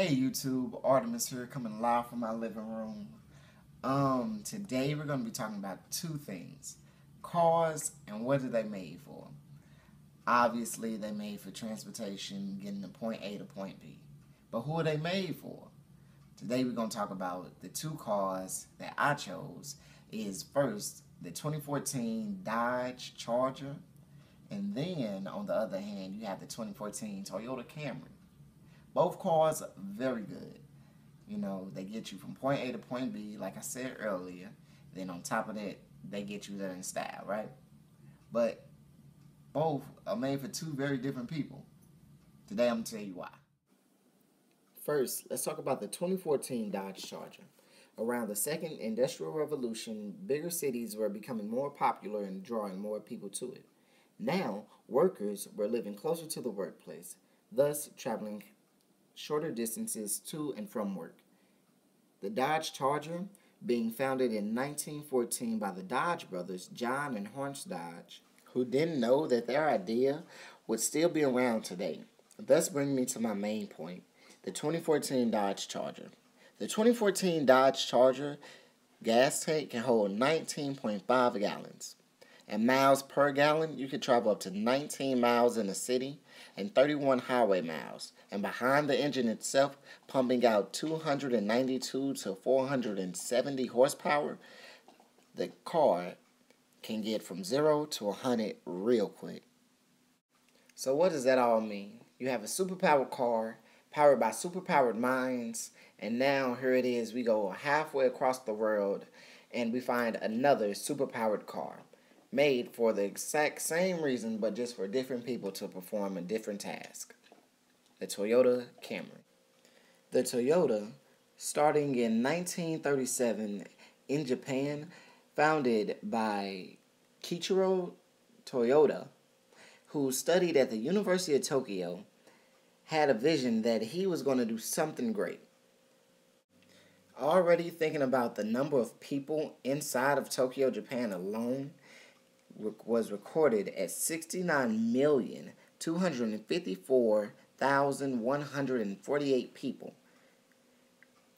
Hey YouTube, Artemis here coming live from my living room. Today we're going to be talking about two things. Cars and what are they made for? Obviously they're made for transportation, getting to point A to point B. But who are they made for? Today we're going to talk about the two cars that I chose. Is first the 2014 Dodge Charger, and then on the other hand you have the 2014 Toyota Camry. Both cars are very good. You know, they get you from point A to point B, like I said earlier. Then on top of that, they get you there in style, right? But both are made for two very different people. Today I'm going to tell you why. First, let's talk about the 2014 Dodge Charger. Around the second industrial revolution, bigger cities were becoming more popular and drawing more people to it. Now, workers were living closer to the workplace, thus traveling shorter distances to and from work. The Dodge Charger, being founded in 1914 by the Dodge brothers, John and Horace Dodge, who didn't know that their idea would still be around today. Thus brings me to my main point, the 2014 Dodge Charger. The 2014 Dodge Charger gas tank can hold 19.5 gallons. And miles per gallon, you can travel up to 19 miles in a city and 31 highway miles. And behind the engine itself, pumping out 292 to 470 horsepower, the car can get from 0 to 100 real quick. So what does that all mean? You have a superpowered car, powered by superpowered minds, and now here it is, we go halfway across the world and we find another superpowered car, made for the exact same reason, but just for different people to perform a different task. The Toyota Camry. The Toyota, starting in 1937 in Japan, founded by Kiichiro Toyota, who studied at the University of Tokyo, had a vision that he was going to do something great. Already thinking about the number of people inside of Tokyo, Japan alone, was recorded at 69,254,148 people.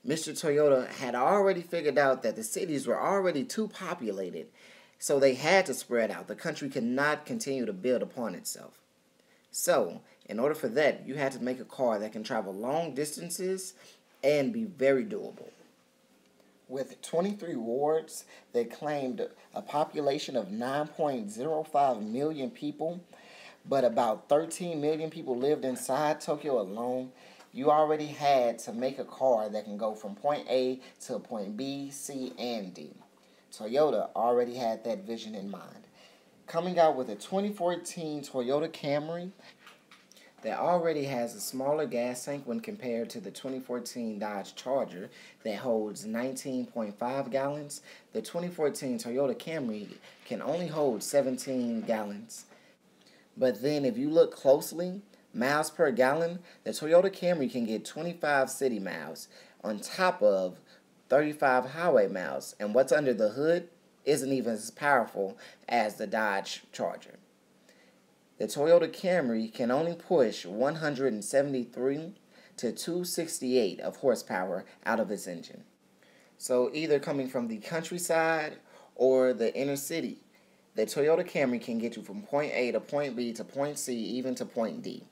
Mr. Toyota had already figured out that the cities were already too populated, so they had to spread out. The country could not continue to build upon itself. So, in order for that, you had to make a car that can travel long distances and be very doable. With 23 wards that claimed a population of 9.05 million people, but about 13 million people lived inside Tokyo alone, you already had to make a car that can go from point A to point B, C, and D. Toyota already had that vision in mind. Coming out with a 2014 Toyota Camry that already has a smaller gas tank when compared to the 2014 Dodge Charger that holds 19.5 gallons, the 2014 Toyota Camry can only hold 17 gallons. But then if you look closely, miles per gallon, the Toyota Camry can get 25 city miles on top of 35 highway miles. And what's under the hood isn't even as powerful as the Dodge Charger. The Toyota Camry can only push 173 to 268 of horsepower out of its engine. So either coming from the countryside or the inner city, the Toyota Camry can get you from point A to point B to point C, even to point D.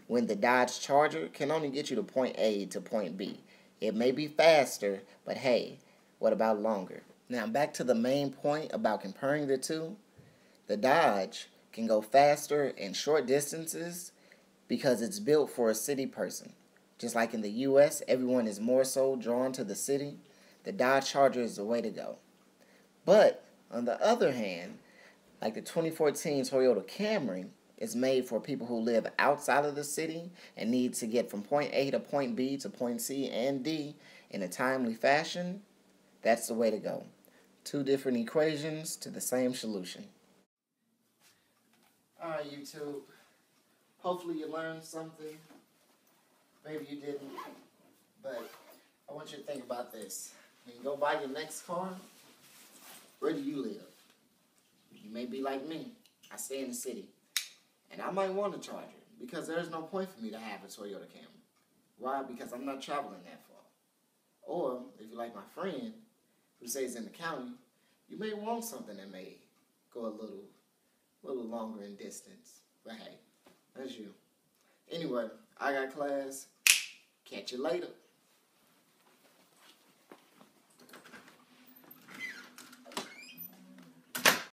When the Dodge Charger can only get you to point A to point B. It may be faster, but hey, what about longer? Now back to the main point about comparing the two. The Dodge can go faster in short distances because it's built for a city person. Just like in the U.S., everyone is more so drawn to the city. The Dodge Charger is the way to go. But on the other hand, like the 2014 Toyota Camry is made for people who live outside of the city and need to get from point A to point B to point C and D in a timely fashion. That's the way to go. Two different equations to the same solution. Alright, YouTube. Hopefully you learned something. Maybe you didn't. But I want you to think about this. When you go buy your next car, where do you live? You may be like me. I stay in the city. And I might want a Charger because there's no point for me to have a Toyota Camry. Why? Because I'm not traveling that far. Or, if you like my friend who stays in the county, you may want something that may go a little longer in distance. But hey, that's you. Anyway, I got class. Catch you later.